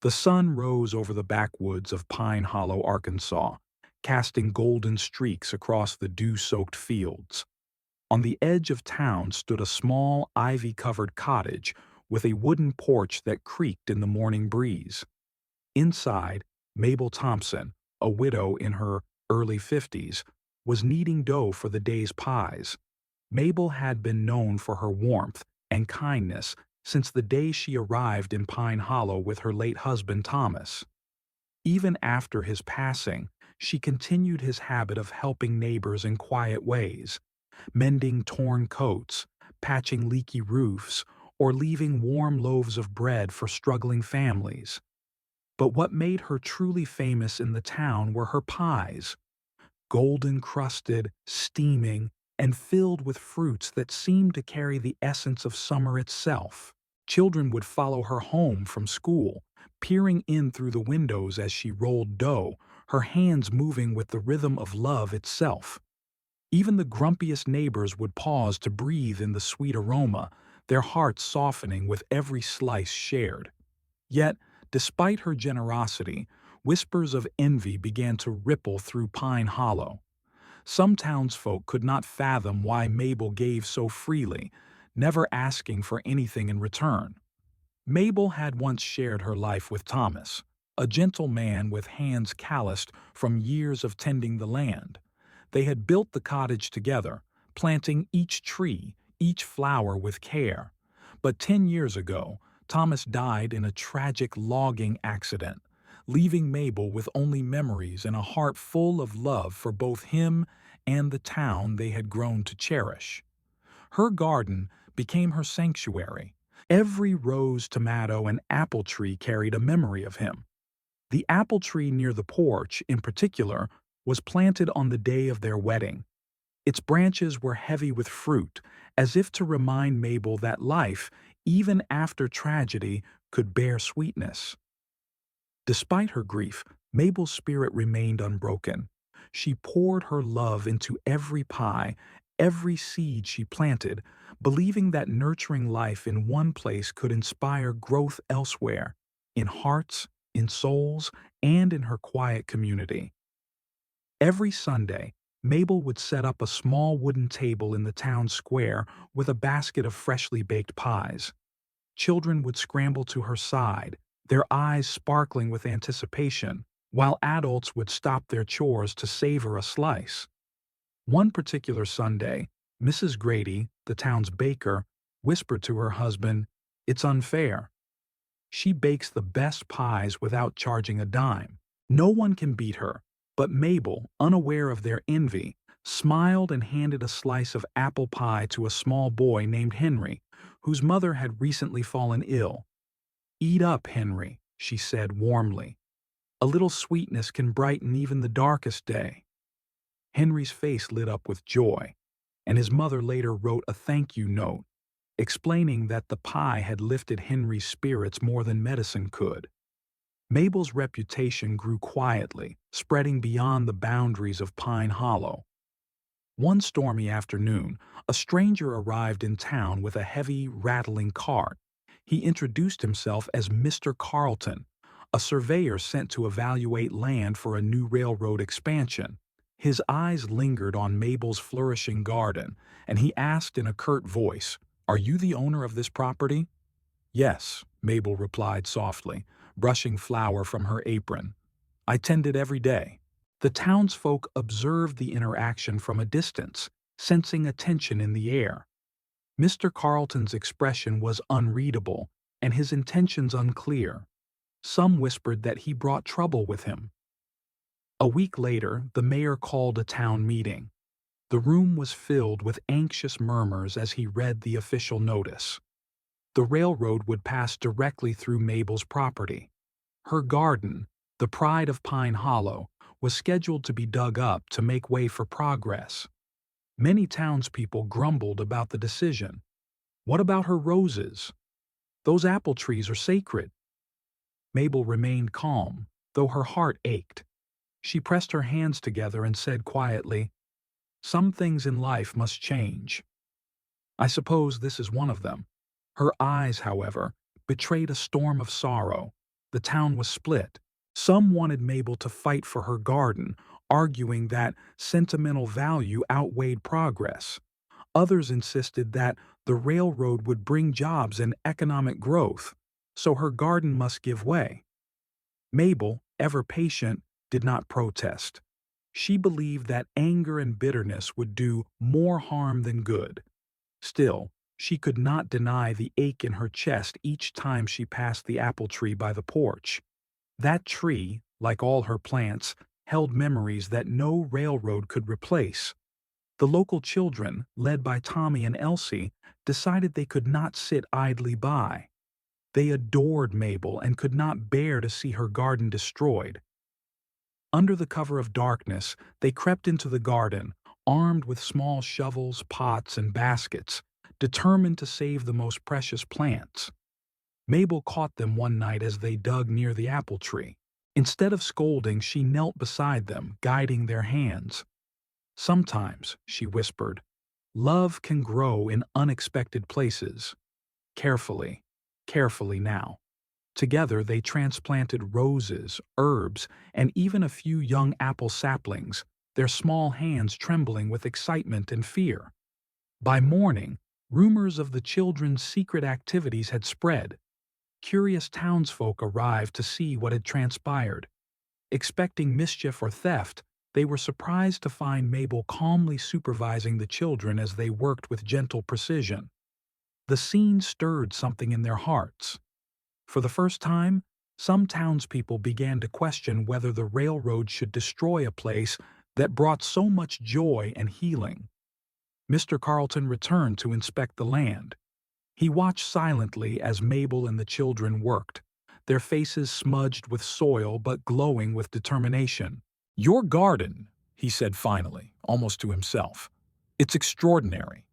The sun rose over the backwoods of Pine Hollow, Arkansas, casting golden streaks across the dew-soaked fields. On the edge of town stood a small, ivy-covered cottage with a wooden porch that creaked in the morning breeze. Inside, Mabel Thompson, a widow in her early 50s, was kneading dough for the day's pies. Mabel had been known for her warmth and kindness since the day she arrived in Pine Hollow with her late husband Thomas. Even after his passing, she continued his habit of helping neighbors in quiet ways, mending torn coats, patching leaky roofs, or leaving warm loaves of bread for struggling families. But what made her truly famous in the town were her pies, golden-crusted, steaming, and filled with fruits that seemed to carry the essence of summer itself. Children would follow her home from school, peering in through the windows as she rolled dough, her hands moving with the rhythm of love itself. Even the grumpiest neighbors would pause to breathe in the sweet aroma, their hearts softening with every slice shared. Yet, despite her generosity, whispers of envy began to ripple through Pine Hollow. Some townsfolk could not fathom why Mabel gave so freely, never asking for anything in return. Mabel had once shared her life with Thomas, a gentle man with hands calloused from years of tending the land. They had built the cottage together, planting each tree, each flower with care. But 10 years ago, Thomas died in a tragic logging accident, leaving Mabel with only memories and a heart full of love for both him and the town they had grown to cherish. Her garden became her sanctuary. Every rose, tomato, and apple tree carried a memory of him. The apple tree near the porch, in particular, was planted on the day of their wedding. Its branches were heavy with fruit, as if to remind Mabel that life, even after tragedy, could bear sweetness. Despite her grief, Mabel's spirit remained unbroken. She poured her love into every pie, every seed she planted, believing that nurturing life in one place could inspire growth elsewhere, in hearts, in souls, and in her quiet community. Every Sunday, Mabel would set up a small wooden table in the town square with a basket of freshly baked pies. Children would scramble to her side, their eyes sparkling with anticipation, while adults would stop their chores to savor a slice. One particular Sunday, Mrs. Grady, the town's baker, whispered to her husband, "It's unfair. She bakes the best pies without charging a dime. No one can beat her." But Mabel, unaware of their envy, smiled and handed a slice of apple pie to a small boy named Henry, whose mother had recently fallen ill. "Eat up, Henry," she said warmly. "A little sweetness can brighten even the darkest day." Henry's face lit up with joy, and his mother later wrote a thank you note, explaining that the pie had lifted Henry's spirits more than medicine could. Mabel's reputation grew quietly, spreading beyond the boundaries of Pine Hollow. One stormy afternoon, a stranger arrived in town with a heavy, rattling cart. He introduced himself as Mr. Carlton, a surveyor sent to evaluate land for a new railroad expansion. His eyes lingered on Mabel's flourishing garden, and he asked in a curt voice, "Are you the owner of this property?" "Yes," Mabel replied softly, brushing flour from her apron. "I tend it every day." The townsfolk observed the interaction from a distance, sensing a tension in the air. Mr. Carlton's expression was unreadable, and his intentions unclear. Some whispered that he brought trouble with him. A week later, the mayor called a town meeting. The room was filled with anxious murmurs as he read the official notice. The railroad would pass directly through Mabel's property. Her garden, the pride of Pine Hollow, was scheduled to be dug up to make way for progress. Many townspeople grumbled about the decision. "What about her roses? Those apple trees are sacred." Mabel remained calm, though her heart ached. She pressed her hands together and said quietly, "Some things in life must change. I suppose this is one of them." Her eyes, however, betrayed a storm of sorrow. The town was split. Some wanted Mabel to fight for her garden, arguing that sentimental value outweighed progress. Others insisted that the railroad would bring jobs and economic growth, so her garden must give way. Mabel, ever patient, did not protest. She believed that anger and bitterness would do more harm than good. Still, she could not deny the ache in her chest each time she passed the apple tree by the porch. That tree, like all her plants, held memories that no railroad could replace. The local children, led by Tommy and Elsie, decided they could not sit idly by. They adored Mabel and could not bear to see her garden destroyed. Under the cover of darkness, they crept into the garden, armed with small shovels, pots, and baskets, determined to save the most precious plants. Mabel caught them one night as they dug near the apple tree. Instead of scolding, she knelt beside them, guiding their hands. "Sometimes," she whispered, "love can grow in unexpected places. Carefully, carefully now." Together they transplanted roses, herbs, and even a few young apple saplings, their small hands trembling with excitement and fear. By morning, rumors of the children's secret activities had spread. Curious townsfolk arrived to see what had transpired. Expecting mischief or theft, they were surprised to find Mabel calmly supervising the children as they worked with gentle precision. The scene stirred something in their hearts. For the first time, some townspeople began to question whether the railroad should destroy a place that brought so much joy and healing. Mr. Carleton returned to inspect the land. He watched silently as Mabel and the children worked, their faces smudged with soil but glowing with determination. "Your garden," he said finally, almost to himself. "It's extraordinary."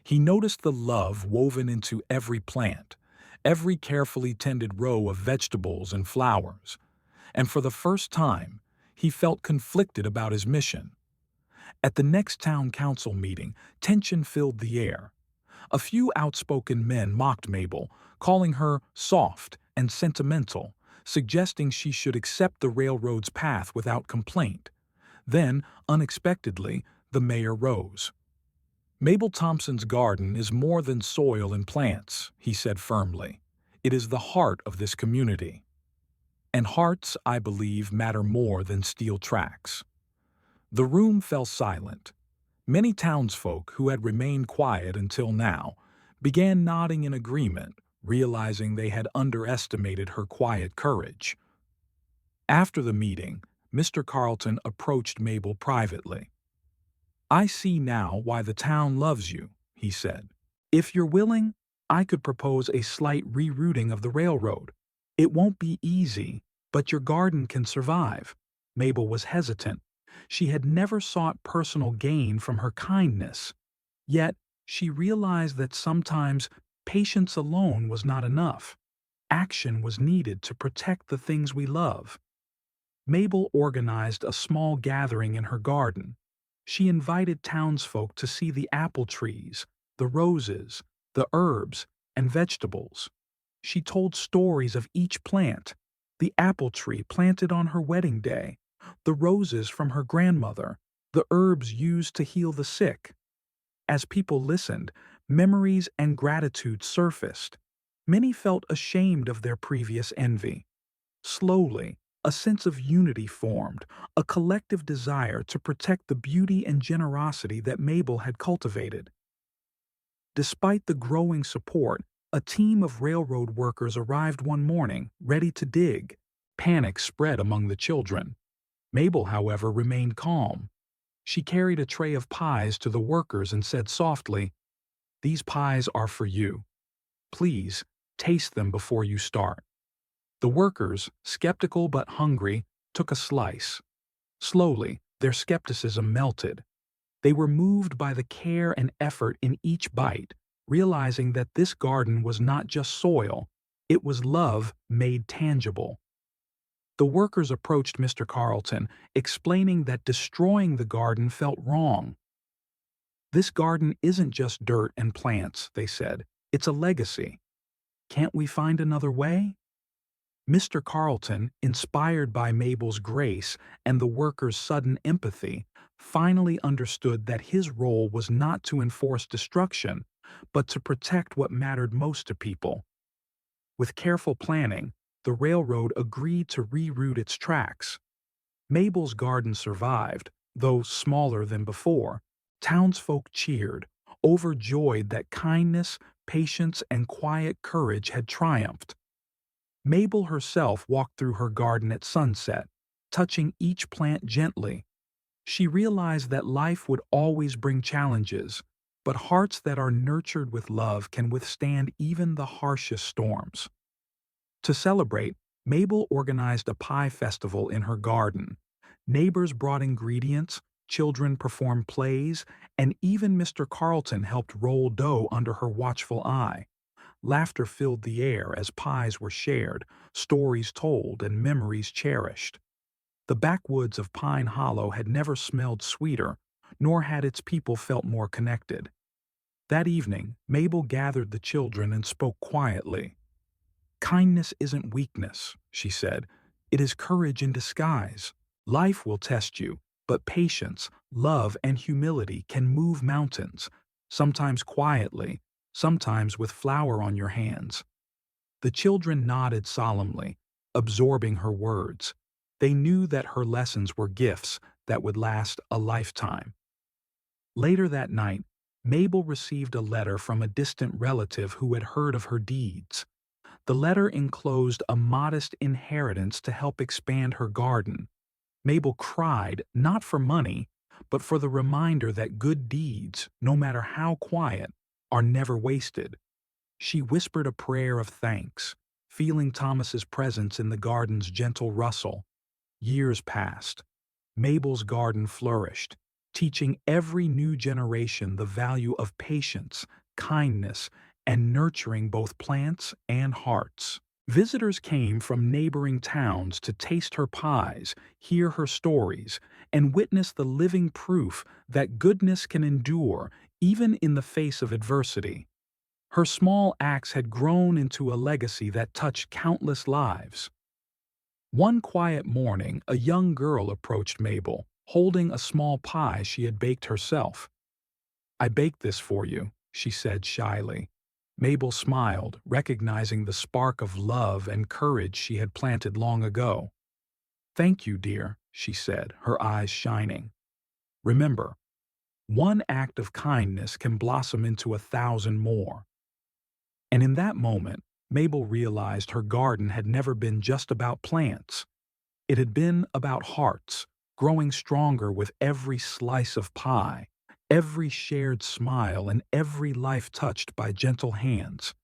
He noticed the love woven into every plant, every carefully tended row of vegetables and flowers, and for the first time, he felt conflicted about his mission. At the next town council meeting, tension filled the air. A few outspoken men mocked Mabel, calling her soft and sentimental, suggesting she should accept the railroad's path without complaint. Then, unexpectedly, the mayor rose. "Mabel Thompson's garden is more than soil and plants," he said firmly. "It is the heart of this community. And hearts, I believe, matter more than steel tracks." The room fell silent. Many townsfolk who had remained quiet until now began nodding in agreement, realizing they had underestimated her quiet courage. After the meeting, Mr. Carleton approached Mabel privately. "I see now why the town loves you," he said. "If you're willing, I could propose a slight rerouting of the railroad. It won't be easy, but your garden can survive." Mabel was hesitant. She had never sought personal gain from her kindness. Yet, she realized that sometimes patience alone was not enough. Action was needed to protect the things we love. Mabel organized a small gathering in her garden. She invited townsfolk to see the apple trees, the roses, the herbs, and vegetables. She told stories of each plant: the apple tree planted on her wedding day, the roses from her grandmother, the herbs used to heal the sick. As people listened, memories and gratitude surfaced. Many felt ashamed of their previous envy. Slowly, a sense of unity formed, a collective desire to protect the beauty and generosity that Mabel had cultivated. Despite the growing support, a team of railroad workers arrived one morning, ready to dig. Panic spread among the children. Mabel, however, remained calm. She carried a tray of pies to the workers and said softly, "These pies are for you. Please, taste them before you start." The workers, skeptical but hungry, took a slice. Slowly, their skepticism melted. They were moved by the care and effort in each bite, realizing that this garden was not just soil, it was love made tangible. The workers approached Mr. Carleton, explaining that destroying the garden felt wrong. "This garden isn't just dirt and plants," they said. "It's a legacy. Can't we find another way?" Mr. Carlton, inspired by Mabel's grace and the workers' sudden empathy, finally understood that his role was not to enforce destruction, but to protect what mattered most to people. With careful planning, the railroad agreed to reroute its tracks. Mabel's garden survived, though smaller than before. Townsfolk cheered, overjoyed that kindness, patience, and quiet courage had triumphed. Mabel herself walked through her garden at sunset, touching each plant gently. She realized that life would always bring challenges, but hearts that are nurtured with love can withstand even the harshest storms. To celebrate, Mabel organized a pie festival in her garden. Neighbors brought ingredients, children performed plays, and even Mr. Carlton helped roll dough under her watchful eye. Laughter filled the air as pies were shared, stories told, and memories cherished. The backwoods of Pine Hollow had never smelled sweeter, nor had its people felt more connected. That evening, Mabel gathered the children and spoke quietly. "Kindness isn't weakness," she said. "It is courage in disguise. Life will test you, but patience, love, and humility can move mountains, sometimes quietly, sometimes with flour on your hands." The children nodded solemnly, absorbing her words. They knew that her lessons were gifts that would last a lifetime. Later that night, Mabel received a letter from a distant relative who had heard of her deeds. The letter enclosed a modest inheritance to help expand her garden. Mabel cried, not for money, but for the reminder that good deeds, no matter how quiet, are never wasted. She whispered a prayer of thanks, feeling Thomas's presence in the garden's gentle rustle. Years passed. Mabel's garden flourished, teaching every new generation the value of patience, kindness, and nurturing both plants and hearts. Visitors came from neighboring towns to taste her pies, hear her stories, and witness the living proof that goodness can endure even in the face of adversity. Her small acts had grown into a legacy that touched countless lives. One quiet morning, a young girl approached Mabel, holding a small pie she had baked herself. "I baked this for you," she said shyly. Mabel smiled, recognizing the spark of love and courage she had planted long ago. "Thank you, dear," she said, her eyes shining. "Remember, one act of kindness can blossom into 1,000 more." And in that moment, Mabel realized her garden had never been just about plants. It had been about hearts, growing stronger with every slice of pie, every shared smile, and every life touched by gentle hands.